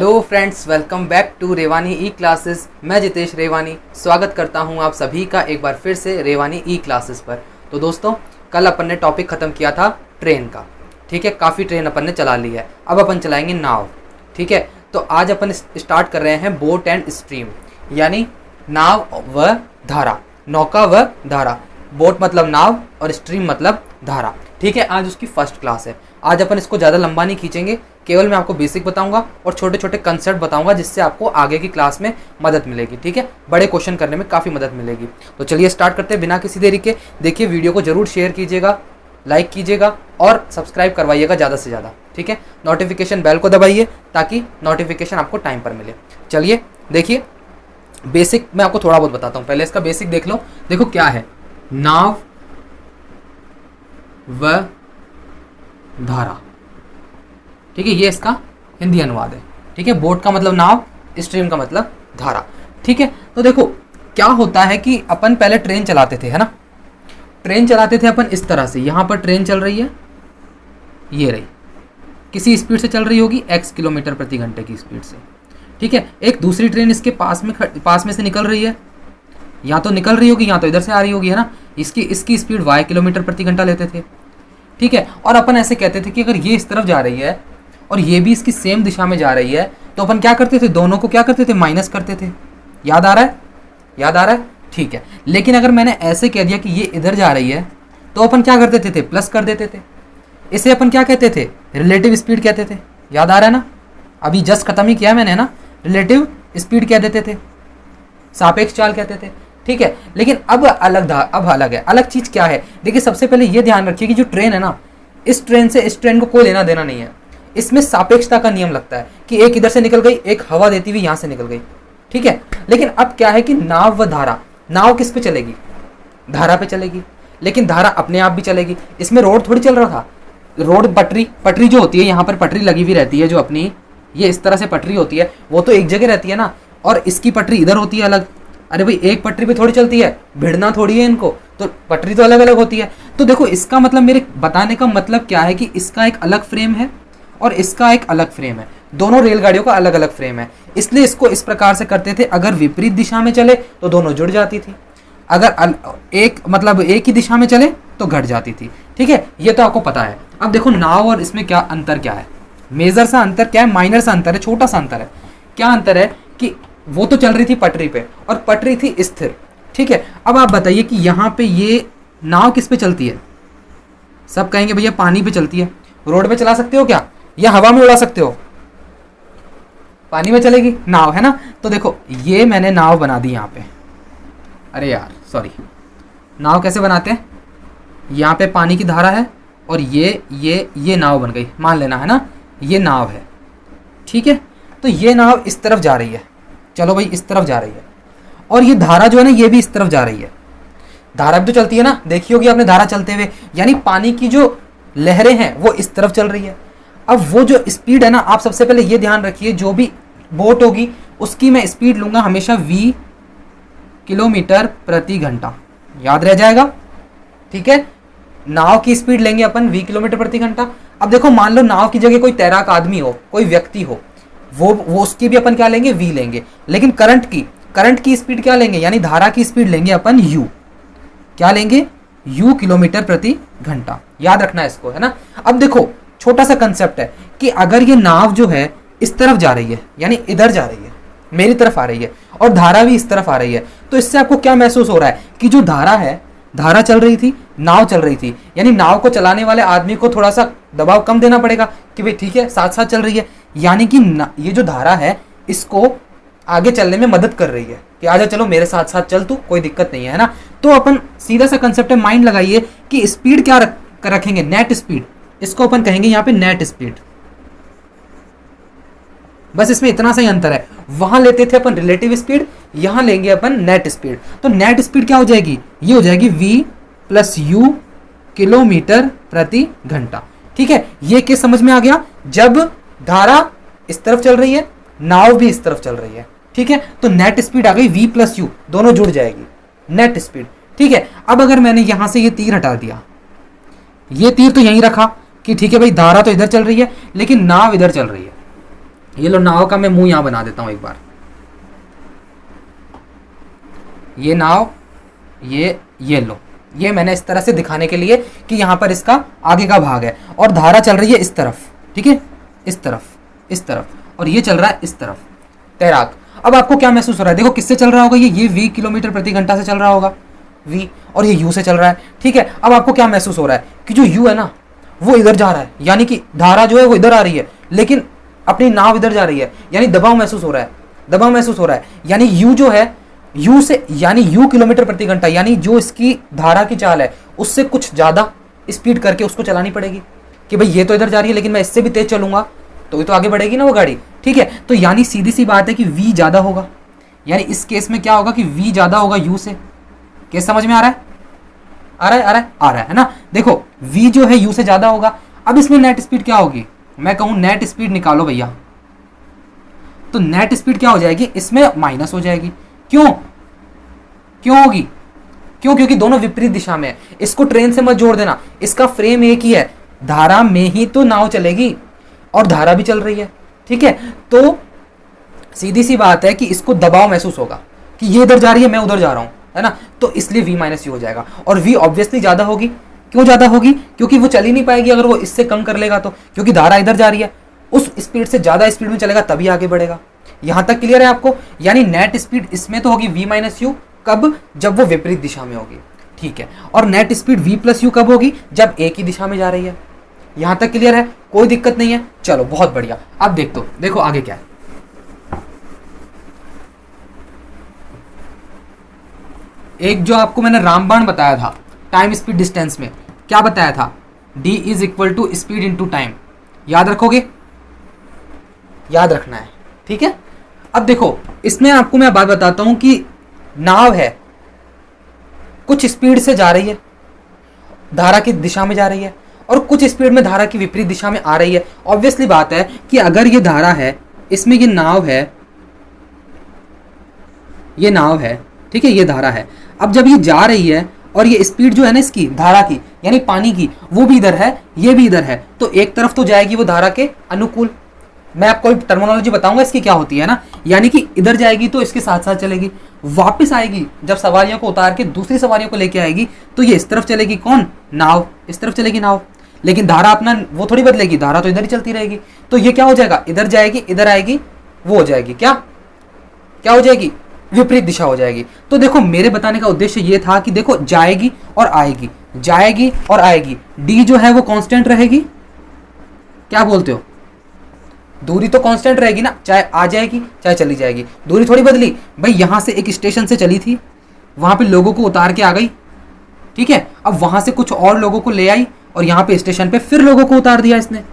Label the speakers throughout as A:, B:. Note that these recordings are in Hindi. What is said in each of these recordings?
A: Hello friends, welcome back to Revani E classes. मैं जितेश रेवानी स्वागत करता हूं आप सभी का एक बार फिर से रेवानी ई क्लासेस पर। तो दोस्तों, कल अपन ने टॉपिक ख़त्म किया था ट्रेन का। ठीक है, काफ़ी ट्रेन अपन ने चला ली है। अब अपन चलाएंगे नाव। ठीक है, तो आज अपन स्टार्ट कर रहे हैं बोट एंड स्ट्रीम, यानी नाव व धारा, नौका व धारा। बोट मतलब नाव और स्ट्रीम मतलब धारा। ठीक है, आज उसकी फर्स्ट क्लास है। आज अपन इसको ज़्यादा लंबा नहीं खींचेंगे, केवल मैं आपको बेसिक बताऊंगा और छोटे छोटे कंसेप्ट बताऊंगा, जिससे आपको आगे की क्लास में मदद मिलेगी। ठीक है, बड़े क्वेश्चन करने में काफ़ी मदद मिलेगी। तो चलिए स्टार्ट करते हैं बिना किसी देरी के। देखिए, वीडियो को जरूर शेयर कीजिएगा, लाइक कीजिएगा और सब्सक्राइब करवाइएगा ज़्यादा से ज़्यादा। ठीक है, नोटिफिकेशन बेल को दबाइए ताकि नोटिफिकेशन आपको टाइम पर मिले। चलिए देखिए, बेसिक मैं आपको थोड़ा बहुत बताता हूँ। पहले इसका बेसिक देख लो। देखो क्या है, नाव व धारा। ठीक है, ये इसका हिंदी अनुवाद है। ठीक है, बोट का मतलब नाव, स्ट्रीम का मतलब धारा। ठीक है, तो देखो क्या होता है कि अपन पहले ट्रेन चलाते थे, है ना। ट्रेन चलाते थे अपन इस तरह से। यहाँ पर ट्रेन चल रही है, ये रही, किसी स्पीड से चल रही होगी, x किलोमीटर प्रति घंटे की स्पीड से। ठीक है, एक दूसरी ट्रेन इसके पास में से निकल रही है, या तो निकल रही होगी या तो इधर से आ रही होगी, है ना। इसकी स्पीड y किलोमीटर प्रति घंटा लेते थे। ठीक है, और अपन ऐसे कहते थे कि अगर ये इस तरफ जा रही है और ये भी इसकी सेम दिशा में जा रही है, तो अपन क्या करते थे, दोनों को क्या करते थे, माइनस करते थे। याद आ रहा है? याद आ रहा है? ठीक है, लेकिन अगर मैंने ऐसे कह दिया कि ये इधर जा रही है, तो अपन क्या करते थे, प्लस कर देते थे। इसे अपन क्या कहते थे, रिलेटिव स्पीड कहते थे। याद आ रहा है ना? अभी जस्ट खत्म ही किया मैंने ना, रिलेटिव स्पीड कह देते थे, सापेक्ष चाल कहते थे। ठीक है, लेकिन अब अलग है। अलग चीज क्या है, देखिए सबसे पहले ये ध्यान रखिए कि जो ट्रेन है ना, इस ट्रेन से इस ट्रेन को कोई लेना देना नहीं है। इसमें सापेक्षता का नियम लगता है कि एक इधर से निकल गई, एक हवा देती हुई यहां से निकल गई। ठीक है, लेकिन अब क्या है कि नाव व धारा, नाव किस पे चलेगी, धारा पे चलेगी, लेकिन धारा अपने आप भी चलेगी। इसमें रोड थोड़ी चल रहा था, रोड पटरी जो होती है, यहाँ पर पटरी लगी हुई रहती है, जो अपनी ये इस तरह से पटरी होती है, वो तो एक जगह रहती है ना, और इसकी पटरी इधर होती है अलग। अरे भाई, एक पटरी पे थोड़ी चलती है, भिड़ना थोड़ी है इनको, तो पटरी तो अलग अलग होती है। तो देखो, इसका मतलब, मेरे बताने का मतलब क्या है कि इसका एक अलग फ्रेम है और इसका एक अलग फ्रेम है। दोनों रेलगाड़ियों का अलग अलग फ्रेम है, इसलिए इसको इस प्रकार से करते थे। अगर विपरीत दिशा में चले तो दोनों जुड़ जाती थी, अगर एक ही दिशा में चले तो घट जाती थी। ठीक है, ये तो आपको पता है। अब देखो, नाव और इसमें क्या अंतर क्या है, मेजर सा अंतर क्या है, माइनर सा अंतर है, छोटा सा अंतर है। क्या अंतर है कि वो तो चल रही थी पटरी पे और पटरी थी स्थिर। ठीक है, अब आप बताइए कि यहाँ पे ये नाव किस पे चलती है। सब कहेंगे भैया पानी पे चलती है। रोड पे चला सकते हो क्या, या हवा में उड़ा सकते हो? पानी में चलेगी नाव, है ना। तो देखो, ये मैंने नाव बना दी यहाँ पे। अरे यार सॉरी, नाव कैसे बनाते हैं, यहाँ पे पानी की धारा है और ये नाव बन गई, मान लेना, है ना, ये नाव है। ठीक है, तो ये नाव इस तरफ जा रही है, चलो भाई इस तरफ जा रही है, और ये धारा जो है ना, ये भी इस तरफ जा रही है। धारा भी तो चलती है ना, देखी होगी आपने धारा चलते हुए, यानी पानी की जो लहरें हैं वो इस तरफ चल रही है। अब वो जो स्पीड है ना, आप सबसे पहले ये ध्यान रखिए, जो भी बोट होगी उसकी मैं स्पीड लूंगा हमेशा v किलोमीटर प्रति घंटा, याद रह जाएगा। ठीक है, नाव की स्पीड लेंगे अपन v किलोमीटर प्रति घंटा। अब देखो, मान लो नाव की जगह कोई तैराक आदमी हो, कोई व्यक्ति हो, वो उसकी भी अपन क्या लेंगे, v लेंगे। लेकिन करंट की स्पीड क्या लेंगे, यानी धारा की स्पीड लेंगे अपन u। क्या लेंगे, u किलोमीटर प्रति घंटा। याद रखना है इसको, है ना। अब देखो, छोटा सा कंसेप्ट है कि अगर ये नाव जो है इस तरफ जा रही है, यानी इधर जा रही है, मेरी तरफ आ रही है, और धारा भी इस तरफ आ रही है, तो इससे आपको क्या महसूस हो रहा है कि जो धारा है, धारा चल रही थी, नाव चल रही थी, यानी नाव को चलाने वाले आदमी को थोड़ा सा दबाव कम देना पड़ेगा कि भाई ठीक है, साथ साथ चल रही है। यानी कि ये जो धारा है, इसको आगे चलने में मदद कर रही है कि आजा चलो मेरे साथ साथ चल तू, कोई दिक्कत नहीं है ना। तो अपन सीधा सा कंसेप्ट है, माइंड लगाइए कि स्पीड क्या रखेंगे, नेट स्पीड। इसको अपन कहेंगे यहाँ पे नेट स्पीड। बस इसमें इतना सा ही अंतर है, वहां लेते थे अपन रिलेटिव स्पीड, यहां लेंगे अपन नेट स्पीड। तो नेट स्पीड क्या हो जाएगी, ये हो जाएगी v प्लस u किलोमीटर प्रति घंटा। ठीक है, ये केस समझ में आ गया, जब धारा इस तरफ चल रही है, नाव भी इस तरफ चल रही है। ठीक है, तो नेट स्पीड आ गई v प्लस u, दोनों जुड़ जाएगी, नेट स्पीड। ठीक है, अब अगर मैंने यहां से ये तीर हटा दिया, ये तीर तो यहीं रखा कि ठीक है भाई, धारा तो इधर चल रही है लेकिन नाव इधर चल रही है, ये लो नाव का मैं मुंह यहां बना देता हूं एक बार, ये नाव, ये लो, ये मैंने इस तरह से दिखाने के लिए कि यहां पर इसका आगे का भाग है और धारा चल रही है इस तरफ, ठीक है, इस तरफ, इस तरफ, और ये चल रहा है इस तरफ, तैराक। अब आपको क्या महसूस हो रहा है, देखो किससे चल रहा होगा, ये v किलोमीटर प्रति घंटा से चल रहा होगा v, और ये u से चल रहा है, ठीक है। अब आपको क्या महसूस हो रहा है कि जो u है ना वो इधर जा रहा है, यानी कि धारा जो है वो इधर आ रही है, लेकिन अपनी नाव इधर जा रही है, यानी दबाव महसूस हो रहा है, दबाव महसूस हो रहा है, यानी u जो है, u से, यानी u किलोमीटर प्रति घंटा, यानी जो इसकी धारा की चाल है उससे कुछ ज्यादा स्पीड करके उसको चलानी पड़ेगी कि भाई ये तो इधर जा रही है लेकिन मैं इससे भी तेज चलूंगा तो ये तो आगे बढ़ेगी ना वो गाड़ी, ठीक है। तो यानी सीधी सी बात है कि v ज्यादा होगा, यानी इस केस में क्या होगा कि v ज्यादा होगा u से। केस समझ में आ रहा है, आ रहा है, आ रहा है, आ रहा है ना। देखो v जो है u से ज्यादा होगा। अब इसमें नेट स्पीड क्या होगी, मैं कहूं नेट स्पीड निकालो भैया, तो नेट स्पीड क्या हो जाएगी, इसमें माइनस हो जाएगी। क्यों, क्यों होगी, क्यों, क्योंकि दोनों विपरीत दिशा में है। इसको ट्रेन से मत जोड़ देना, इसका फ्रेम एक ही है, धारा में ही तो नाव चलेगी और धारा भी चल रही है, ठीक है। तो सीधी सी बात है कि इसको दबाव महसूस होगा कि ये इधर जा रही है, मैं उधर जा रहा हूं, है ना, तो इसलिए v माइनस यू हो जाएगा। और v ऑब्वियसली ज्यादा होगी, क्यों ज्यादा होगी, क्योंकि वो चल ही नहीं पाएगी अगर वो इससे कम कर लेगा तो, क्योंकि धारा इधर जा रही है, उस स्पीड से ज्यादा स्पीड में चलेगा तभी आगे बढ़ेगा। यहां तक क्लियर है आपको, यानी नेट स्पीड इसमें तो होगी v माइनस यू, कब, जब वो विपरीत दिशा में होगी, ठीक है। और net speed v plus you कब होगी, जब एक ही दिशा में जा रही है। यहां तक क्लियर है, कोई दिक्कत नहीं है, चलो बहुत बढ़िया। अब देखो आगे क्या है। एक जो आपको मैंने रामबाण बताया था टाइम स्पीड डिस्टेंस में, क्या बताया था, d is equal to speed into time, याद रखोगे, याद रखना है, ठीक है। अब देखो इसमें आपको मैं बात बताता हूं कि नाव है, कुछ स्पीड से जा रही है, धारा की दिशा में जा रही है, और कुछ स्पीड में धारा की विपरीत दिशा में आ रही है। ऑब्वियसली बात है कि अगर ये धारा है, इसमें ये नाव है, ये नाव है, ठीक है, ये धारा है। अब जब ये जा रही है और ये स्पीड जो है ना इसकी धारा की, यानी पानी की, वो भी इधर है, ये भी इधर है, तो एक तरफ तो जाएगी वो धारा के अनुकूल। मैं आपको टर्मिनोलॉजी बताऊंगा इसकी क्या होती है ना, यानी कि इधर जाएगी तो इसके साथ साथ चलेगी, वापस आएगी जब सवारियों को उतार के दूसरी सवारियों को लेके आएगी तो ये इस तरफ चलेगी, कौन, नाव, इस तरफ चलेगी नाव, लेकिन धारा अपना वो थोड़ी बदलेगी, धारा तो इधर ही चलती रहेगी। तो ये क्या हो जाएगा, इधर जाएगी, इधर आएगी, वो हो जाएगी क्या, क्या हो जाएगी, विपरीत दिशा हो जाएगी। तो देखो मेरे बताने का उद्देश्य ये था कि देखो जाएगी और आएगी, जाएगी और आएगी, डी जो है वो कांस्टेंट रहेगी, क्या बोलते हो, दूरी तो कांस्टेंट रहेगी ना, चाहे आ जाएगी चाहे चली जाएगी, दूरी थोड़ी बदली भाई। यहां से एक स्टेशन से चली थी, वहां पे लोगों को उतार के आ गई, ठीक है, अब वहां से कुछ और लोगों को ले आई और यहाँ पे स्टेशन पे फिर लोगों को उतार दिया इसने,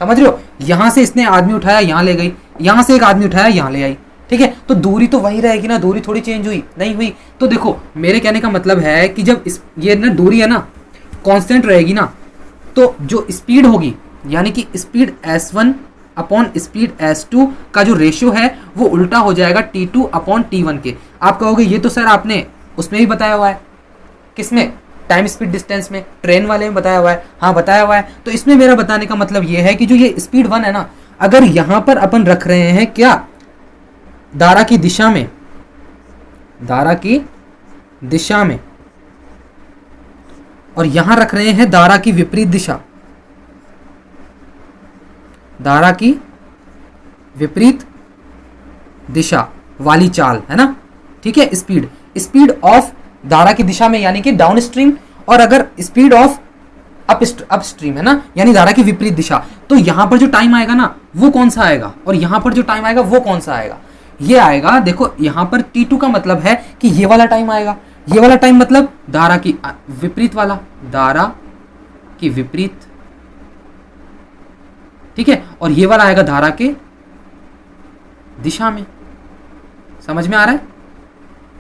A: समझ रहे हो, यहां से इसने आदमी उठाया यहां ले गई, यहां से एक आदमी उठाया यहां ले आई, ठीक है। तो दूरी तो वही रहेगी ना, दूरी थोड़ी चेंज हुई नहीं हुई। तो देखो मेरे कहने का मतलब है कि जब ये ना दूरी है ना कांस्टेंट रहेगी ना, तो जो स्पीड होगी, यानी कि speed s1 upon speed s2 का जो रेशियो है वो उल्टा हो जाएगा t2 अपॉन t1 के। आप कहोगे ये तो सर आपने उसमें भी बताया हुआ है, किसमें, टाइम स्पीड डिस्टेंस में, ट्रेन वाले में बताया हुआ है, हाँ बताया हुआ है। तो इसमें मेरा बताने का मतलब ये है कि जो ये स्पीड 1 है ना, अगर यहां पर अपन रख रहे हैं क्या, धारा की दिशा में, धारा की दिशा में, और यहां रख रहे हैं धारा की विपरीत दिशा, धारा की विपरीत दिशा वाली चाल, है ना, ठीक है। स्पीड, स्पीड ऑफ धारा की दिशा में यानी कि डाउन स्ट्रीम, और अगर स्पीड ऑफ अप स्ट्रीम है ना, यानी धारा की विपरीत दिशा, तो यहां पर जो टाइम आएगा ना वो कौन सा आएगा, और यहां पर जो टाइम आएगा वो कौन सा आएगा, ये आएगा। देखो यहां पर t2 का मतलब है कि ये वाला टाइम आएगा, ये वाला टाइम मतलब धारा की विपरीत वाला, धारा की विपरीत, ठीक है, और ये वाला आएगा धारा के दिशा में। समझ में आ रहा है,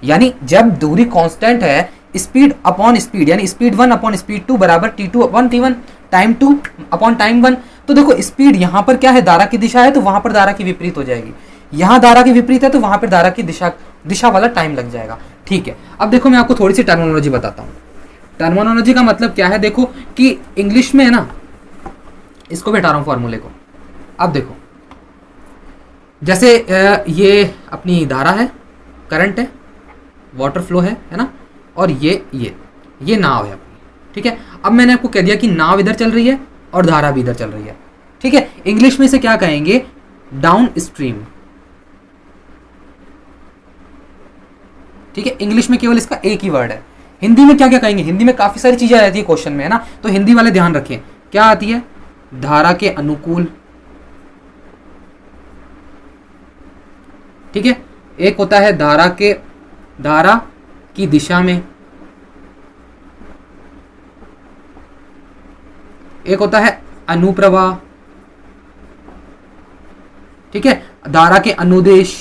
A: यानी जब दूरी कांस्टेंट है, स्पीड अपॉन स्पीड, यानी स्पीड 1 अपॉन स्पीड 2 बराबर t2 upon t1, time 2 upon time 1। तो देखो स्पीड यहां पर क्या है, धारा की दिशा है, तो वहां पर धारा की विपरीत हो जाएगी, यहां धारा की विपरीत है तो वहां पर धारा की दिशा वाला टाइम लग जाएगा, ठीक है। अब देखो मैं आपको थोड़ी सी टर्मिनोलॉजी बताता हूं। टर्मिनोलॉजी का मतलब क्या है, देखो कि इंग्लिश में है ना, इसको भी हटा रहा हूं फॉर्मूले को। अब देखो जैसे ये अपनी धारा है, करंट है, वाटर फ्लो है ना, और ये नाव है अपनी, ठीक है। अब मैंने आपको कह दिया कि नाव इधर चल रही है और धारा भी इधर चल रही है, ठीक है। इंग्लिश में इसे क्या कहेंगे, डाउन स्ट्रीम, ठीक है। इंग्लिश में केवल इसका एक ही वर्ड है। हिंदी में क्या क्या कहेंगे, हिंदी में काफी सारी चीजें आ जाती है क्वेश्चन में, है ना, तो हिंदी वाले ध्यान रखें। क्या आती है, धारा के अनुकूल, ठीक है। एक होता है धारा की दिशा में, एक होता है अनुप्रवाह, ठीक है, धारा के अनुदेश।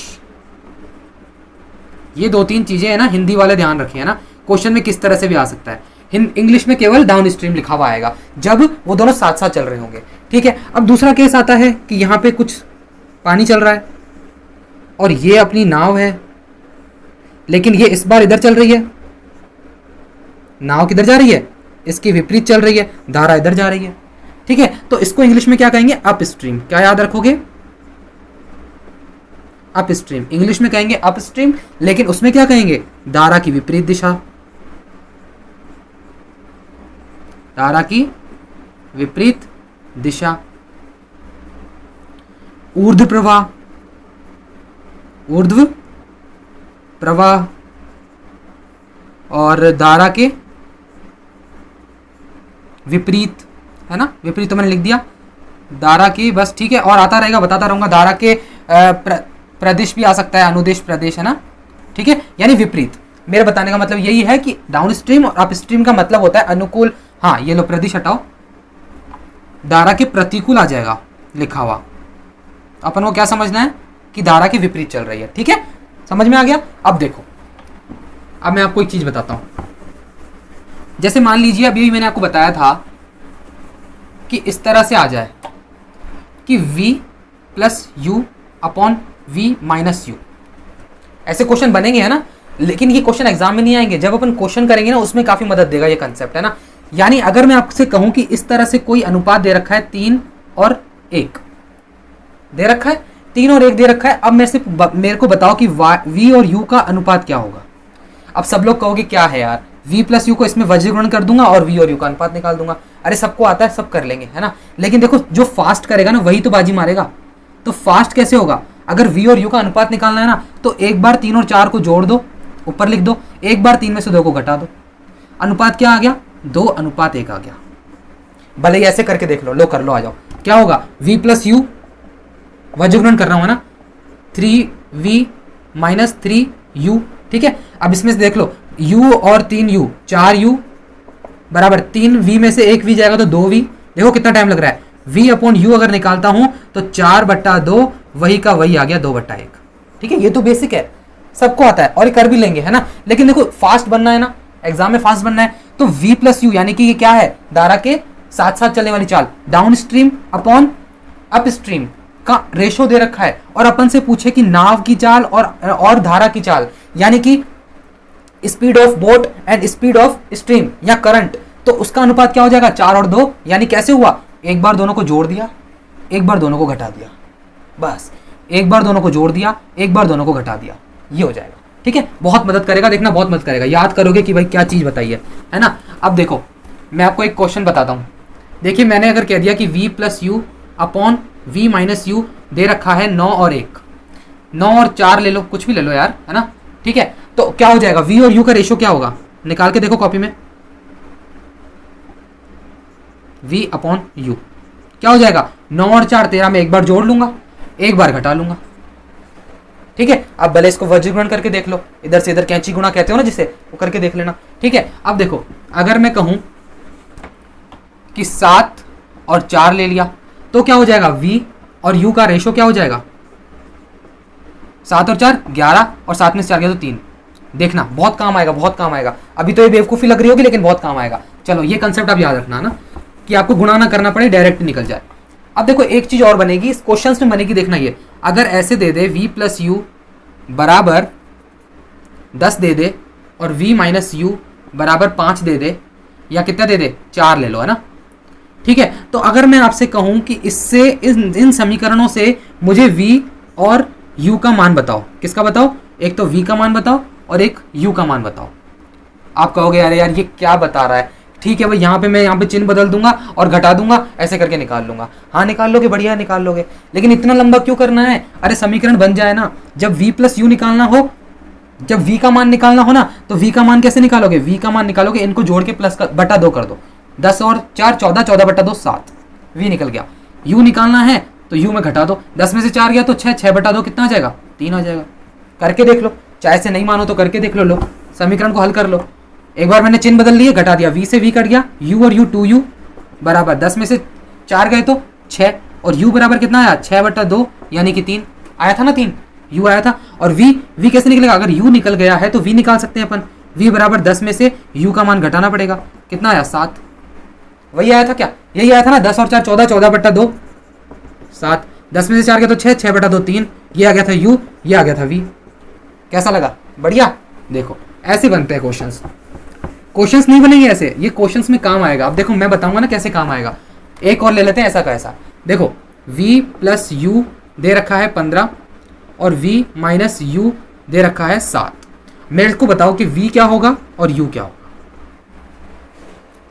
A: ये 2-3 चीजें है ना, हिंदी वाले ध्यान रखें, है ना, क्वेश्चन में किस तरह से भी आ सकता है। इंग्लिश में केवल डाउन स्ट्रीम लिखा हुआ आएगा जब वो दोनों साथ साथ चल रहे होंगे, ठीक है। अब दूसरा केस आता है कि यहाँ पे कुछ पानी चल रहा है और ये अपनी नाव है, लेकिन ये इस बार इधर चल रही है, नाव किधर जा रही है, इसकी विपरीत चल रही है, धारा इधर जा रही है, ठीक है। तो इसको इंग्लिश में क्या कहेंगे, अप स्ट्रीम। क्या याद रखोगे, अप स्ट्रीम। इंग्लिश में कहेंगे अप स्ट्रीम, लेकिन उसमें क्या कहेंगे, धारा की विपरीत दिशा, धारा की विपरीत दिशा। ऊर्ध्व प्रवाह, ऊर्ध्व प्रवाह, और धारा के विपरीत, है ना, विपरीत तो मैंने लिख दिया, धारा की, बस ठीक है। और आता रहेगा, बताता रहूंगा। धारा के प्रदेश भी आ सकता है, अनुदेश प्रदेश, है ना, ठीक है, यानी विपरीत। मेरे बताने का मतलब यही है कि डाउन स्ट्रीम और अप स्ट्रीम का मतलब होता है अनुकूल। हाँ, ये लो प्रदेश हटाओ, धारा के प्रतिकूल आ जाएगा लिखा हुआ। अपन को क्या समझना है कि धारा के विपरीत चल रही है, ठीक है, समझ में आ गया। अब देखो, अब मैं आपको एक चीज बताता हूं। जैसे मान लीजिए अभी मैंने आपको बताया था कि इस तरह से आ जाए कि v plus you upon v minus you, ऐसे क्वेश्चन बनेंगे, है ना। लेकिन ये क्वेश्चन एग्जाम में नहीं आएंगे, जब अपन क्वेश्चन करेंगे ना उसमें काफी मदद देगा ये कंसेप्ट, है ना। यानी अगर मैं आपसे कहूं कि इस तरह से कोई अनुपात दे रखा है 3 और 1 दे रखा है, 3 और 1 दे रखा है। अब मेरे को बताओ कि v और u का अनुपात क्या होगा। अब सब लोग कहोगे क्या है यार, v प्लस यू को इसमें वज्रगुणन कर दूंगा और v और u का अनुपात निकाल दूंगा। अरे सबको आता है, सब कर लेंगे, है ना। लेकिन देखो, जो फास्ट करेगा ना वही तो बाजी मारेगा। तो फास्ट कैसे होगा, अगर v और u का अनुपात निकालना है ना, तो एक बार 3 और 4 को जोड़ दो, ऊपर लिख दो, एक बार 3 में से 2 को घटा दो, अनुपात क्या आ गया, 2:1 आ गया। भले ही ऐसे करके देख लो, लो कर लो, आ जाओ। क्या होगा, v प्लस यू, वज्रगुणन कर रहा हूं, है ना, 3v माइनस 3u, ठीक है। अब इसमें से देख लो, u और 3u, 4u बराबर 3v में से 1v जाएगा तो 2v। देखो कितना टाइम लग रहा है। v अपॉन यू अगर निकालता हूं तो 4/2 वही का वही आ गया 2/1, ठीक है। ये तो बेसिक है, सबको आता है और ये कर भी लेंगे, है ना। लेकिन देखो फास्ट बनना है ना, एग्जाम में फास्ट बनना है, तो v प्लस यू यानी कि ये क्या है, धारा के साथ साथ चलने वाली चाल, down stream upon up stream का रेशो दे रखा है। और अपन से पूछे कि नाव की चाल और धारा की चाल, यानी कि speed of boat and speed of stream या करंट, तो उसका अनुपात क्या हो जाएगा, 4 और 2। यानी कैसे हुआ, एक बार दोनों को जोड़ दिया, एक बार दोनों को घटा दिया, बस एक बार दोनों को जोड़ दिया, एक बार दोनों को घटा दिया, ये हो जाएगा, ठीक है। बहुत मदद करेगा, देखना बहुत मदद करेगा, याद करोगे कि भाई क्या चीज बताई है ना। अब देखो, मैं आपको एक क्वेश्चन बताता हूं। देखिए, मैंने अगर कह दिया कि v plus you upon v minus you they रखा है 9 और 1, 9 और 4 ले लो, कुछ भी ले लो यार, है ना, ठीक है। तो क्या हो जाएगा, v और u का रेशो क्या होगा, निकाल के देखो कॉपी में, v अपॉन यू क्या हो जाएगा, 9 और 4 13 में एक बार जोड़ लूंगा, एक बार घटा लूंगा, ठीक है। अब भले इसको वज्रगुणन करके देख लो, इधर से इधर कैंची गुणा कहते हो ना जिसे, वो करके देख लेना, ठीक है। अब देखो, अगर मैं कहूं कि 7 और 4 ले लिया तो क्या हो जाएगा, v और u का रेशो क्या हो जाएगा, 7 और 4 11, और 7 में से 4 गया तो 3। देखना बहुत काम आएगा, बहुत काम आएगा। अभी तो ये बेवकूफ़ी लग रही होगी लेकिन बहुत काम आएगा। चलो, ये कंसेप्ट आप याद रखना ना, कि आपको गुणा ना करना पड़े, डायरेक्ट निकल जाए। अब देखो, एक चीज और बनेगी इस क्वेश्चन में बनेगी, देखना ये, अगर ऐसे दे दे v प्लस यू बराबर 10 दे दे और v माइनस यू बराबर 5 दे दे, या कितना दे दे, 4 ले लो, है ना, ठीक है। तो अगर मैं आपसे कहूं कि इससे इन समीकरणों से मुझे v और u का मान बताओ। किसका बताओ? एक तो v का मान बताओ और एक u का मान बताओ। आप कहोगे अरे यार ये क्या बता रहा है, ठीक है भाई यहाँ पे मैं यहाँ पे चिन्ह बदल दूंगा और घटा दूंगा, ऐसे करके निकाल लूंगा। हाँ निकाल लोगे, बढ़िया निकाल लोगे, लेकिन इतना लंबा क्यों करना है? अरे समीकरण बन जाए ना। जब v प्लस यू निकालना हो, जब v का मान निकालना हो ना, तो v का मान कैसे निकालोगे? v का मान निकालोगे, इनको जोड़ के प्लस बटा 2 कर दो, 10 और 4 14, 14 बटा 2 7, v निकल गया। u निकालना है तो u में घटा दो, 10 में से 4 गया तो 6, 6 बटा 2 कितना आ जाएगा? 3 आ जाएगा। करके देख लो, चाहे से नहीं मानो तो करके देख लो। लो समीकरण को हल कर लो। एक बार मैंने चिन्ह बदल लिए, घटा दिया, v से v कट गया, u और u 2u बराबर 10 में से 4 गए तो 6, और u बराबर कितना आया? 6 बटा 2 यानी कि 3 आया था ना, 3 u आया था। और v कैसे निकलेगा? अगर u निकल गया है तो v निकाल सकते हैं अपन। v बराबर 10 में से u का मान घटाना पड़ेगा, कितना आया? 7। वही आया था क्या? यही आया था ना, 10 और 4 14, 14 बटा 2 7, 10 में से 4 गया तो 6, 6 बटा 2 3, ये आ गया था u, ये आ गया था v। कैसा लगा? बढ़िया। देखो ऐसे बनते हैं क्वेश्चंस। क्वेश्चंस नहीं बनेंगे ऐसे, ये क्वेश्चंस में काम आएगा। अब देखो मैं बताऊंगा ना कैसे काम आएगा। एक और ले लेते हैं ऐसा का ऐसा। देखो v प्लस यू दे रखा है 15 और v माइनस यू दे रखा है 7। मेरे को बताओ कि v क्या होगा और u क्या होगा?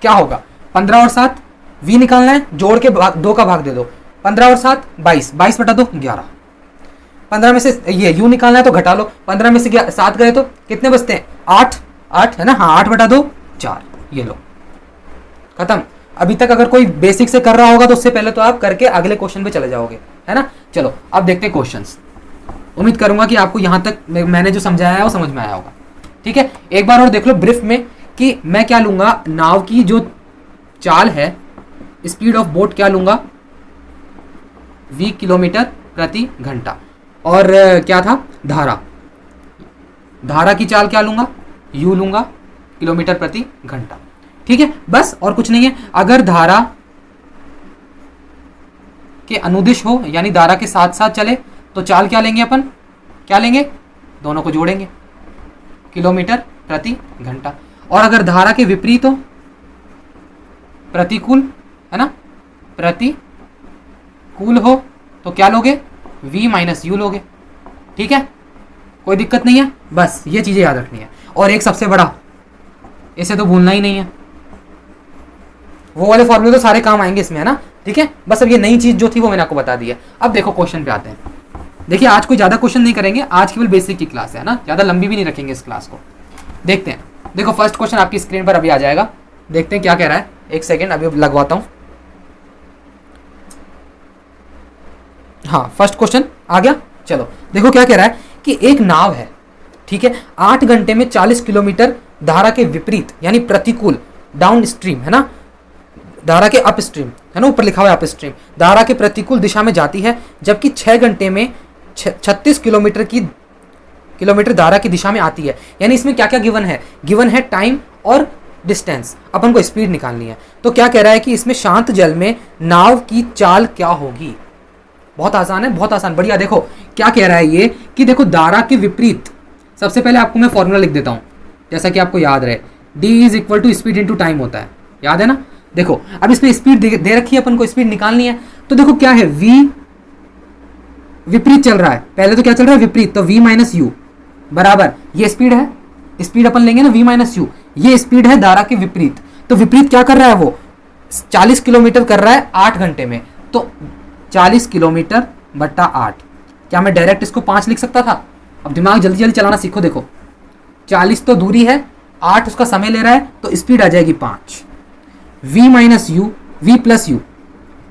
A: क्या होगा? 15 और 7, v निकालना है, जोड़ के 2 का भाग दे दो, 15 और 7 22, 22 बटा 2 11। 15 में से ये u निकालना है तो घटा लो, 15 में से 7 गए तो कितने बचते हैं? 8, 8 है ना, हाँ 8 बटा 2 4, ये लो खत्म। अभी तक अगर कोई बेसिक से कर रहा होगा तो उससे पहले तो आप करके अगले क्वेश्चन पे चले जाओगे, है ना। चलो अब देखते हैं क्वेश्चंस। उम्मीद करूंगा कि आपको यहां तक मैंने जो समझाया है वो समझ में आया होगा। ठीक है, एक बार और देख लो ब्रीफ में कि मैं क्या लूंगा। नाव की जो चाल है, स्पीड ऑफ बोट क्या लूंगा? v किलोमीटर प्रति घंटा। और क्या था? धारा, धारा की चाल क्या लूंगा? u लूंगा, किलोमीटर प्रति घंटा। ठीक है, बस और कुछ नहीं है। अगर धारा के अनुदिश हो, यानी धारा के साथ साथ चले, तो चाल क्या लेंगे अपन? क्या लेंगे? दोनों को जोड़ेंगे, किलोमीटर प्रति घंटा। और अगर धारा के विपरीत हो, प्रतिकूल, है ना, प्रतिकूल हो, तो क्या लोगे? v माइनस यू लोगे। ठीक है, कोई दिक्कत नहीं है, बस ये चीजें याद रखनी है। और एक सबसे बड़ा, इसे तो भूलना ही नहीं है, वो वाले फॉर्मूले तो सारे काम आएंगे इसमें, है ना। ठीक है, बस अब ये नई चीज जो थी वो मैंने आपको बता दी है। अब देखो क्वेश्चन पे आते हैं। देखिए आज कोई ज्यादा क्वेश्चन नहीं करेंगे, आज केवल बेसिक की क्लास है ना, ज्यादा लंबी भी नहीं रखेंगे इस क्लास को। देखते हैं, देखो फर्स्ट क्वेश्चन आपकी स्क्रीन पर अभी आ जाएगा, देखते हैं क्या कह रहा है। एक सेकेंड अभी लगवाता हूं। हाँ फर्स्ट क्वेश्चन आ गया। चलो देखो क्या कह रहा है कि एक नाव है, ठीक है, 8 घंटे में 40 किलोमीटर धारा के विपरीत यानी प्रतिकूल, डाउन स्ट्रीम, है ना, धारा के अप स्ट्रीम, है ना, ऊपर लिखा हुआ है अप स्ट्रीम, धारा के प्रतिकूल दिशा में जाती है, जबकि 6 घंटे में 36 किलोमीटर धारा की दिशा में आती है। यानी इसमें क्या क्या गिवन है? गिवन है टाइम और डिस्टेंस, अपन को स्पीड निकालनी है। तो क्या कह रहा है कि इसमें शांत जल में नाव की चाल क्या होगी? बहुत आसान है, बहुत आसान, बढ़िया। देखो क्या कह रहा है ये कि देखो धारा के विपरीत, सबसे पहले आपको मैं फॉर्मूला लिख देता हूं जैसा कि आपको याद रहे, d is equal to speed into time होता है, याद है ना। देखो अब इसमें स्पीड दे रखी है, अपन को स्पीड निकालनी है। तो देखो क्या है, v विपरीत चल रहा है, पहले तो क्या चल रहा है? विपरीत, तो v माइनस यू बराबर ये स्पीड है, स्पीड अपन लेंगे ना v माइनस यू, ये स्पीड है धारा के विपरीत। तो विपरीत क्या कर रहा है? वो 40 किलोमीटर कर रहा है 8 घंटे में, तो 40 किलोमीटर बट्टा 8। क्या मैं डायरेक्ट इसको 5 लिख सकता था? अब दिमाग जल्दी जल्दी चलाना सीखो। देखो 40 तो दूरी है, 8 उसका समय ले रहा है, तो स्पीड आ जाएगी 5। v minus you, v plus you,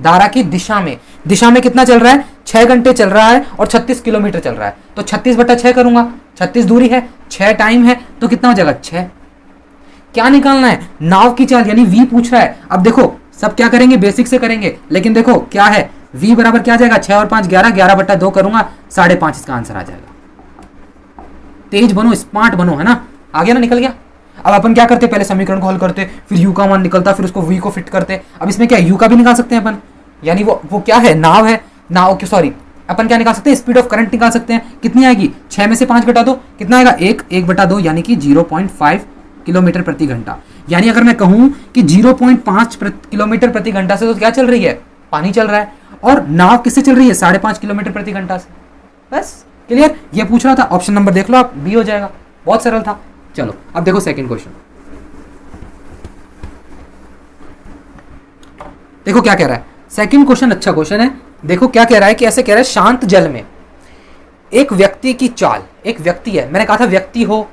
A: धारा की दिशा में, दिशा में कितना चल रहा है? 6 घंटे चल रहा है और 36 किलोमीटर चल रहा है, तो 36 बटा 6 करूंगा, 36 दूरी है, 6 टाइम है, तो कितना हो जाएगा? 6। क्या निकालना है? नाव की चाल, यानी v पूछ रहा है। अब देखो सब क्या करेंगे? बेसिक से करेंगे, लेकिन देखो क्या है, v बराबर क्या आ जाएगा? 6 और 5 11, 11 बटा 2 करूंगा, 5.5 इसका आंसर आ जाएगा। तेज बनो, स्मार्ट बनो, है ना। आ गया ना, निकल गया। अब अपन क्या करते? पहले समीकरण को हल करते, फिर u का मान निकलता, फिर उसको v को फिट करते। अब इसमें क्या u का भी निकाल सकते हैं अपन, यानी वो क्या है? नाव है, नाव की, सॉरी, अपन क्या निकाल सकते हैं? स्पीड ऑफ करंट निकाल सकते हैं। कितनी आएगी? 6 में से 5 घटा दो, कितना आएगा? 1 बटा 2 यानी कि 0.5 किलोमीटर प्रति घंटा। यानी अगर मैं कहूं कि 0.5 किलोमीटर प्रति घंटा से तो क्या चल रही है? पानी चल रहा है। और नाव किससे चल रही है? 5.5 किलोमीटर प्रति घंटा से। बस क्लियर। ये पूछ रहा था, ऑप्शन नंबर देख लो आप, बी हो जाएगा, बहुत सरल था। चलो अब देखो सेकंड क्वेश्चन, देखो क्या कह रहा है सेकंड क्वेश्चन। अच्छा क्वेश्चन है, देखो क्या कह रहा है कि ऐसे कह रहा है शांत जल में एक व्यक्ति की चाल, एक व्यक्ति है, मैंने कहा था व्यक्ति हो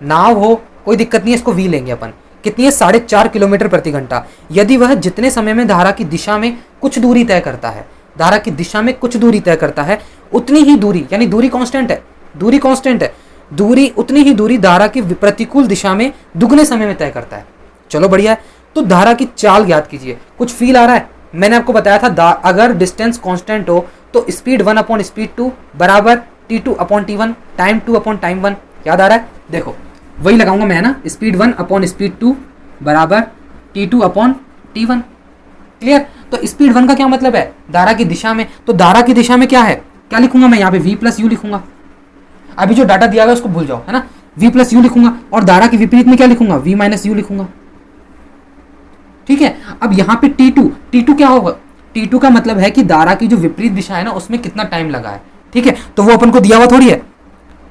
A: नाव हो कोई दिक्कत नहीं है, इसको वी लेंगे अपन, कितनी है 4.5 किलोमीटर प्रति घंटा। यदि वह जितने समय में धारा की दिशा में कुछ दूरी तय करता है, धारा की दिशा में कुछ दूरी तय करता है, उतनी ही दूरी, यानी दूरी कांस्टेंट है, दूरी कांस्टेंट है, दूरी उतनी ही दूरी धारा की प्रतिकूल दिशा में दुगने समय में तय करता है। चलो बढ़िया है। तो धारा की चाल ज्ञात कीजिए। कुछ फील आ रहा है? मैंने आपको बताया था अगर डिस्टेंस कांस्टेंट हो तो स्पीड 1 अपॉन स्पीड 2 बराबर t2 upon t1 time 2 upon time 1। याद आ रहा है? देखो वही लगाऊंगा मैं ना, स्पीड 1 अपॉन स्पीड 2 बराबर t2 अपॉन t1। क्लियर? तो स्पीड 1 का क्या मतलब है? धारा की दिशा में। तो धारा की दिशा में क्या है, क्या लिखूंगा मैं यहाँ पे? v प्लस यू लिखूंगा। अभी जो डाटा दिया हुआ है उसको भूल जाओ, है ना। v प्लस यू लिखूंगा और धारा के विपरीत में क्या लिखूंगा? v माइनस यू लिखूंगा। ठीक है। अब यहाँ पे t2 क्या होगा? t2 का मतलब है कि धारा की जो विपरीत दिशा है ना उसमें कितना टाइम लगा है। ठीक है, तो वो अपन को दिया हुआ थोड़ी है,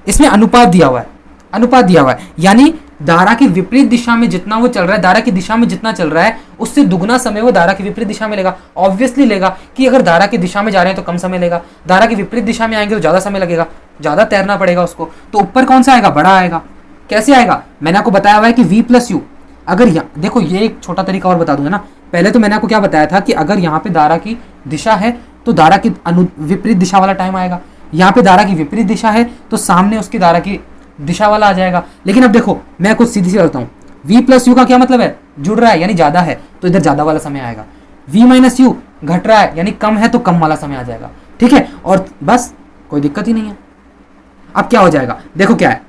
A: इसमें अनुपात दिया हुआ है, अनुपात दिया हुआ है, यानी धारा की विपरीत दिशा में जितना वो चल रहा है, धारा की दिशा में जितना चल रहा है उससे दुगना समय वो धारा की विपरीत दिशा में लेगा। ऑब्वियसली लेगा कि अगर धारा की दिशा में जा रहे हैं तो कम समय लेगा, धारा की विपरीत दिशा में आएंगे तो ज्यादा समय लगेगा, ज्यादा तैरना पड़ेगा उसको। तो ऊपर कौन सा आएगा? बड़ा आएगा। कैसे आएगा? मैंने आपको बताया हुआ है कि v प्लस यू, अगर यहाँ देखो ये एक छोटा तरीका और बता दूंगा ना। पहले तो मैंने आपको क्या बताया था कि अगर यहाँ पे धारा की दिशा है तो धारा की विपरीत दिशा वाला टाइम आएगा, यहाँ पे धारा की विपरीत दिशा है तो सामने उसकी धारा की दिशा वाला आ जाएगा। लेकिन अब देखो मैं कुछ सीधी सी करता हूँ, v प्लस यू का क्या मतलब है? जुड़ रहा है यानी ज्यादा है तो इधर ज्यादा वाला समय आएगा, v माइनस यू घट रहा है यानी कम है तो कम वाला समय आ जाएगा। ठीक है, और बस कोई दिक्कत ही नहीं है। अब क्या हो जाएगा? देखो क्या है,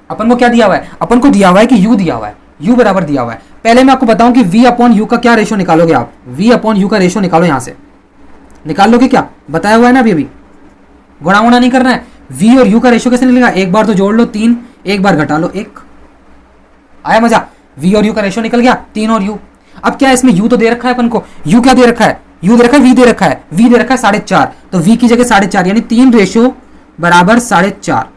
A: अपन को क्या दिया हुआ है? अपन को दिया हुआ है कि u दिया हुआ है, u बराबर दिया हुआ है। पहले मैं आपको बताऊं कि v अपॉन यू का क्या रेशो निकालोगे आप? v अपॉन यू का रेशो निकालो, यहां से निकाल लोगे क्या? बताया हुआ है ना अभी गुणा गुणा नहीं करना है। v और u का रेशो कैसे निकलेगा? एक बार तो जोड़ लो 3, एक बार घटा लो 1। आया मजा? v और u का रेशो निकल गया 3 और u। अब क्या है इसमें? u तो दे रखा है अपन को, u क्या दे रखा है? u दे रखा है, v दे रखा है, v दे रखा है 4.5, तो v की जगह 4.5 यानी 3 रेशो बराबर 4.5,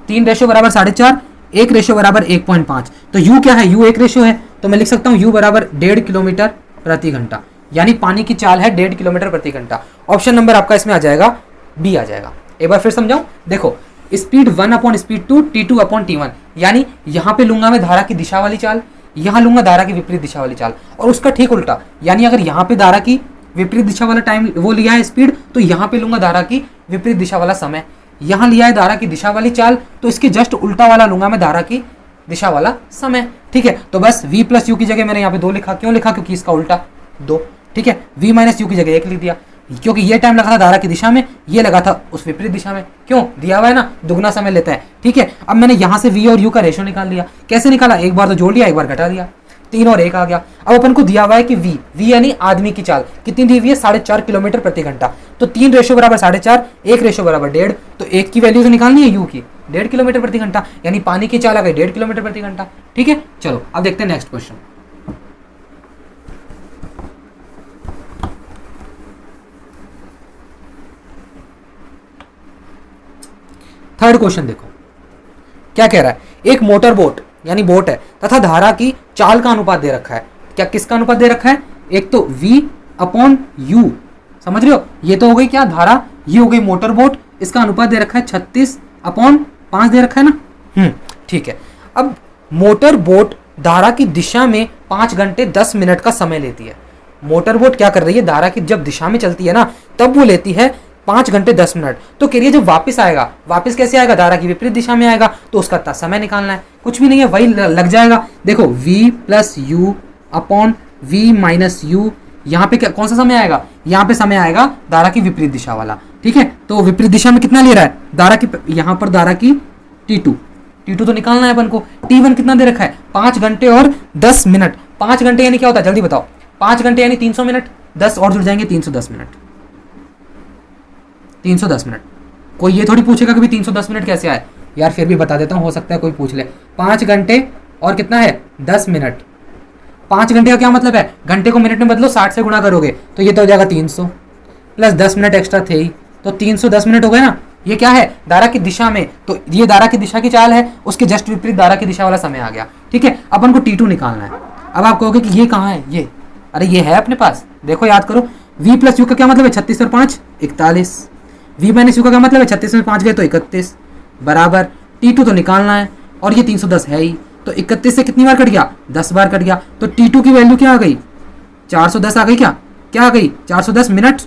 A: 3 रेशो बराबर 4.5, 1 रेशो बराबर 1.5। तो u क्या है? u 1 रेशो है, तो मैं लिख सकता हूँ u बराबर 1.5 किलोमीटर प्रति घंटा, यानी पानी की चाल है 1.5 किलोमीटर प्रति घंटा। ऑप्शन नंबर आपका इसमें आ जाएगा बी आ जाएगा। एक बार फिर समझाऊं, देखो speed 1 upon speed 2 t2 upon t1, यानी यहाँ पे लूंगा मैं धारा की दिशा वाली चाल, यहाँ लूंगा धारा की विपरीत दिशा वाली चाल, और उसका ठीक उल्टा, यानी अगर यहाँ पे धारा की विपरीत दिशा वाला टाइम वो लिया है स्पीड, तो यहाँ पे लूंगा धारा की विपरीत दिशा वाला समय। यहाँ लिया है धारा की दिशा वाली चाल, तो इसके जस्ट उल्टा वाला लूंगा मैं धारा की दिशा वाला समय। ठीक है, तो बस v प्लस यू की जगह मैंने यहाँ पे 2 लिखा। क्यों लिखा? क्योंकि इसका उल्टा 2। ठीक है, v माइनस यू की जगह 1 लिख दिया, क्योंकि ये टाइम लगा था धारा की दिशा में, ये लगा था उस विपरीत दिशा में। क्यों? दिया हुआ है ना, दुगना समय लेता है। ठीक है, अब मैंने यहाँ से v और u का रेशो निकाल लिया। कैसे निकाला? एक बार तो जोड़ लिया, एक बार घटा दिया, 3 और 1 आ गया। अब अपन को दिया हुआ है कि v यानी आदमी की चाल कितनी दी हुई है? 4.5 किलोमीटर प्रति घंटा। तो 3 रेशो बराबर 4.5, 1 रेशो बराबर 1.5, तो 1 की वैल्यू तो निकालनी है u की, 1.5 किलोमीटर प्रति घंटा, यानी पानी की चाल आ गई 1.5 किलोमीटर प्रति घंटा। ठीक है, चलो अब देखते हैं नेक्स्ट क्वेश्चन। थर्ड क्वेश्चन देखो क्या कह रहा है। एक मोटर बोट यानी बोट है तथा धारा की चाल का अनुपात दे रखा है। क्या किसका अनुपात दे रखा है? एक तो v अपॉन यू, समझ रहे हो? ये तो हो गई क्या धारा, ये हो गई मोटर बोट, इसका अनुपात दे रखा है 36/5 दे रखा है ना। ठीक है, अब मोटर बोट धारा की दिशा में 5 घंटे 10 मिनट का समय लेती है। मोटर बोट क्या कर रही है? धारा की जब दिशा में चलती है ना तब वो लेती है 5 घंटे 10 मिनट। तो कह रही है जब वापस आएगा, वापस कैसे आएगा? धारा की विपरीत दिशा में आएगा, तो उसका समय निकालना है। कुछ भी नहीं है, वही लग जाएगा। देखो v plus you upon v minus you, यहाँ पे कौन सा समय आएगा? यहाँ पे समय आएगा धारा की विपरीत दिशा वाला। ठीक है, तो विपरीत दिशा में कितना ले रहा है? धारा की, यहाँ पर धारा की t2 तो निकालना है अपन को। t1 कितना दे रखा है? 5 घंटे और 10 मिनट। 5 घंटे यानी क्या होता है? जल्दी बताओ। 5 घंटे यानी 300 मिनट, 10 और जुड़ जाएंगे 310 मिनट। 310 मिनट। कोई ये थोड़ी पूछेगा कि 310 मिनट कैसे आए यार, फिर भी बता देता हूँ, हो सकता है कोई पूछ ले। 5 घंटे और कितना है? 10 मिनट। 5 घंटे का क्या मतलब है? घंटे को मिनट में बदलो, 60 से गुणा करोगे तो ये तो हो जाएगा 300, प्लस 10 मिनट एक्स्ट्रा थे ही, तो 310 मिनट हो गए ना। ये क्या है, धारा की दिशा में, तो ये धारा की दिशा की चाल है, उसके जस्ट विपरीत धारा की दिशा वाला समय आ गया। ठीक है, अपन को T2 निकालना है। अब आप कहोगे कि ये कहाँ है, ये, अरे ये है अपने पास, देखो याद करो, V प्लस यू का क्या मतलब है, 36 और 5 41, V माइनस यू का क्या मतलब है, 36 में 5 गए तो 31 बराबर T2 तो निकालना है, और ये 310 है ही, तो 31 से कितनी बार कट गया, 10 बार कट गया, तो T2 की वैल्यू क्या आ गई, 410 आ गई, क्या आ गई, 410 मिनट।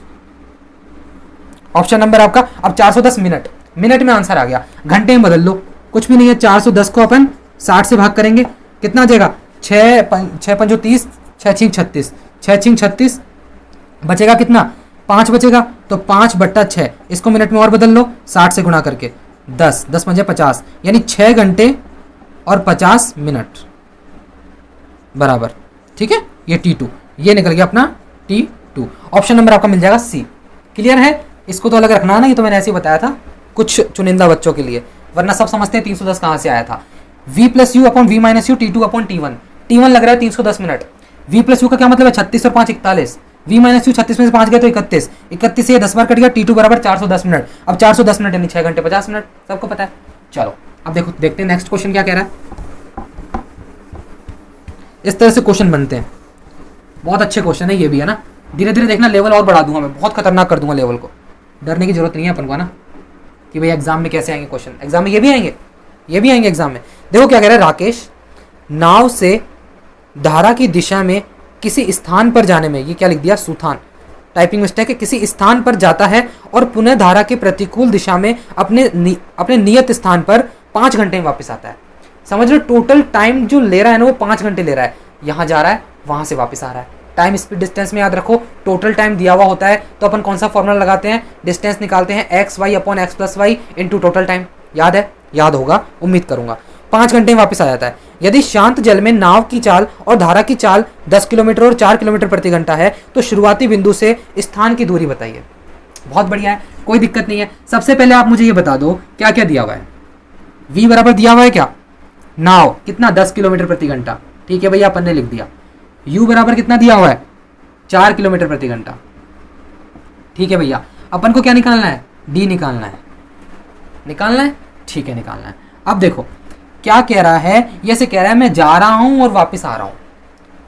A: ऑप्शन नंबर आपका अब 410 मिनट, मिनट में आंसर आ गया, घंटे में बदल लो, कुछ भी नहीं है, 410 को अपन 60 से भाग करेंगे, कितना आ जाएगा, 6 पंजो 30, 6 छिंग 36, 6 छिंग 36, बचेगा कितना, 5 बचेगा, तो 5/6, इसको मिनट में और बदल लो, 60 से गुणा करके, 10 पंजे 50, यानी 6 घंटे और 50 मिनट बराबर। ठीक है, ये T2, ये निकल गया अपना T2। ऑप्शन नंबर आपका मिल जाएगा C। क्लियर है, इसको तो अलग रखना है ना, ये तो मैंने ऐसे ही बताया था कुछ चुनिंदा बच्चों के लिए, वरना सब समझते हैं 310 कहाँ से आया था। V plus you upon V minus you, T2 upon T1, T1 लग रहा है 310 मिनट, V प्लस यू का क्या मतलब है, 36 और 5 41, V माइनस यू 36 में से 5 गए तो 31, 31 से 10 बार कट गया, T2 बराबर 410 मिनट। अब 410 मिनट यानी 6 घंटे 50 मिनट, सबको पता है। चलो अब देखो, देखते हैं नेक्स्ट क्वेश्चन क्या कह रहा है। इस तरह से क्वेश्चन बनते हैं, बहुत अच्छे क्वेश्चन है ये भी, है ना, धीरे धीरे देखना, लेवल और बढ़ा दूंगा मैं, बहुत खतरनाक कर दूंगा लेवल को, डरने की जरूरत नहीं है अपन को, ना कि भाई एग्जाम में कैसे आएंगे क्वेश्चन, एग्जाम में ये भी आएंगे, ये भी आएंगे एग्जाम में। देखो क्या कह रहा है, राकेश नाव से धारा की दिशा में किसी स्थान पर जाने में, ये क्या लिख दिया, सुथान, टाइपिंग मिस्टेक है, किसी स्थान पर जाता है और पुनः धारा के प्रतिकूल दिशा में अपने नियत स्थान पर 5 घंटे में वापस आता है। समझ लो टोटल टाइम जो ले रहा है ना वो 5 घंटे ले रहा है, यहाँ जा रहा है वहां से वापस आ रहा है। टाइम स्पीड डिस्टेंस में याद रखो, टोटल टाइम दिया हुआ होता है तो अपन कौन सा फॉर्मूला लगाते हैं, डिस्टेंस निकालते हैं X Y upon X plus Y into total time. याद है, याद होगा उम्मीद करूंगा। 5 घंटे में वापस आ जाता है। यदि शांत जल में नाव की चाल और धारा की चाल 10 किलोमीटर और 4 किलोमीटर प्रति घंटा है तो शुरुआती बिंदु से स्थान की दूरी बताइए। बहुत बढ़िया है, कोई दिक्कत नहीं है। सबसे पहले आप मुझे ये बता दो क्या क्या दिया हुआ है। v बराबर दिया हुआ है क्या, नाव कितना 10 किलोमीटर प्रति घंटा, ठीक है भैया अपन ने लिख दिया। u बराबर कितना दिया हुआ है 4 किलोमीटर प्रति घंटा, ठीक है भैया। अपन को क्या निकालना है, d निकालना है, निकालना है, ठीक है निकालना है। अब देखो क्या कह रहा है, ये से कह रहा है मैं जा रहा हूं और वापस आ रहा हूं,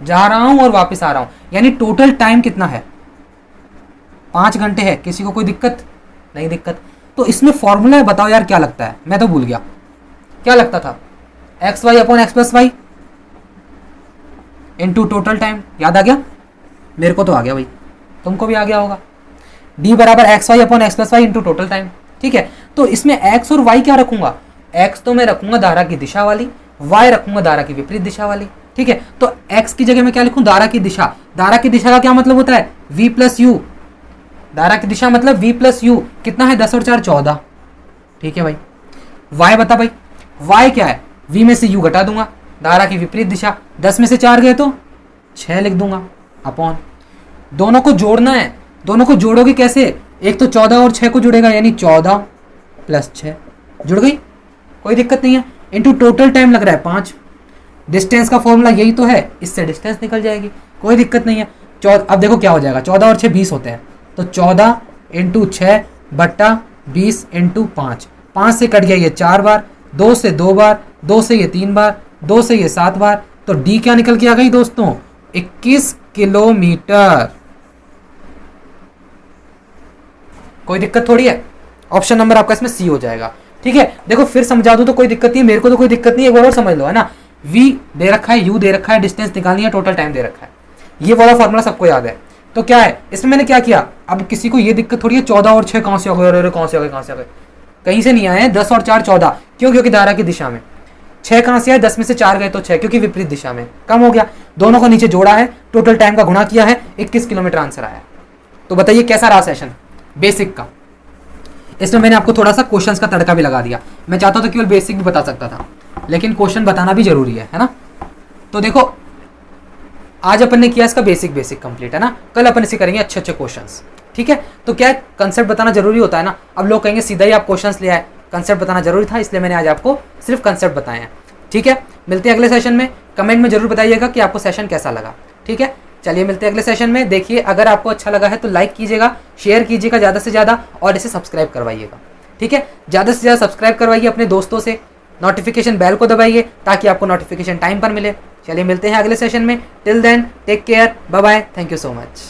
A: जा रहा हूं और वापस आ रहा हूं, यानी टोटल टाइम कितना है 5 घंटे है। किसी को कोई दिक्कत नहीं, दिक्कत तो इसमें फॉर्मूला है, बताओ यार क्या लगता है, मैं तो भूल गया क्या लगता था, X Y upon X plus Y into total time. याद आ गया, मेरे को तो आ गया भाई, तुमको भी आ गया होगा। डी बराबर X Y upon X plus Y into total time, ठीक है। तो इसमें एक्स और वाई क्या रखूंगा, एक्स तो मैं रखूंगा धारा की दिशा वाली, वाई रखूंगा धारा की विपरीत दिशा वाली, ठीक है। तो एक्स की जगह मैं क्या लिखूं, धारा की दिशा। धारा की दिशा का क्या मतलब होता है v प्लस यू, धारा की दिशा मतलब v प्लस यू, कितना है 10 और 4 14, ठीक है भाई। वाई बता भाई, वाई क्या है, v में से u घटा दूंगा, धारा की विपरीत दिशा, 10 में से 4 गए तो 6 लिख दूंगा, अपॉन दोनों को जोड़ना है। दोनों को जोड़ोगे कैसे, एक तो 14 और 6 को जुड़ेगा यानी 14 प्लस 6 जुड़ गई, कोई दिक्कत नहीं है। इंटू टोटल टाइम लग रहा है 5, डिस्टेंस का फॉर्मूला यही तो है, इससे डिस्टेंस निकल जाएगी, कोई दिक्कत नहीं है। अब देखो क्या हो जाएगा, 14 और 6 20 होते हैं, तो 14 इंटू 6 बट्टा 20 इंटू 5, 5 से कट गया ये 4 बार, 2 से 2 बार, 2 से ये 3 बार, 2 से ये 7 बार, तो डी क्या निकल के आ गई दोस्तों 21 किलोमीटर। कोई दिक्कत थोड़ी है, ऑप्शन नंबर आपका इसमें सी हो जाएगा, ठीक है। देखो फिर समझा दूं तो कोई दिक्कत नहीं है, मेरे को तो कोई दिक्कत नहीं है, एक बार और समझ लो, है ना। v दे रखा है, u दे रखा है, डिस्टेंस निकालनी है, टोटल टाइम दे रखा है, ये वाला फॉर्मूला सबको याद है। तो क्या है इसमें मैंने क्या किया, अब किसी को ये दिक्कत थोड़ी है 14 और 6 कहां से आ गए, अरे कहां से आ गए, कहां से आ गए, कहीं से नहीं आए, 10 और 4 14, क्यों, क्योंकि धारा की दिशा में। 6 कहां से आए, 10 में से 4 गए तो 6, क्योंकि विपरीत दिशा में, कम हो गया। दोनों को नीचे जोड़ा है, टोटल टाइम का गुणा किया है, 21 किलोमीटर आंसर आया। तो बताइए कैसा रहा सेशन बेसिक का। इसमें मैंने आपको थोड़ा सा क्वेश्चंस का तड़का भी लगा दिया, मैं चाहता था केवल बेसिक भी बता सकता था, लेकिन क्वेश्चन बताना भी जरूरी है ना। तो देखो आज अपन ने किया इसका बेसिक कंप्लीट, है ना। कल अपन इसे करेंगे अच्छे अच्छे क्वेश्चंस, ठीक है। तो क्या कंसेप्ट बताना जरूरी होता है ना। अब लोग कहेंगे सीधा ही आप क्वेश्चंस ले आए, कंसेप्ट बताना जरूरी था, इसलिए मैंने आज आपको सिर्फ कंसेप्ट बताए हैं, ठीक है। मिलते हैं अगले सेशन में, कमेंट में जरूर बताइएगा कि आपको सेशन कैसा लगा, ठीक है। चलिए मिलते हैं अगले सेशन में। देखिए अगर आपको अच्छा लगा है तो लाइक कीजिएगा, शेयर कीजिएगा ज़्यादा से ज़्यादा और इसे सब्सक्राइब करवाइएगा, ठीक है, ज़्यादा से ज़्यादा सब्सक्राइब करवाइए अपने दोस्तों से, नोटिफिकेशन बेल को दबाइए ताकि आपको नोटिफिकेशन टाइम पर मिले। चलिए मिलते हैं अगले सेशन में। Till then take care, bye bye, thank you so much.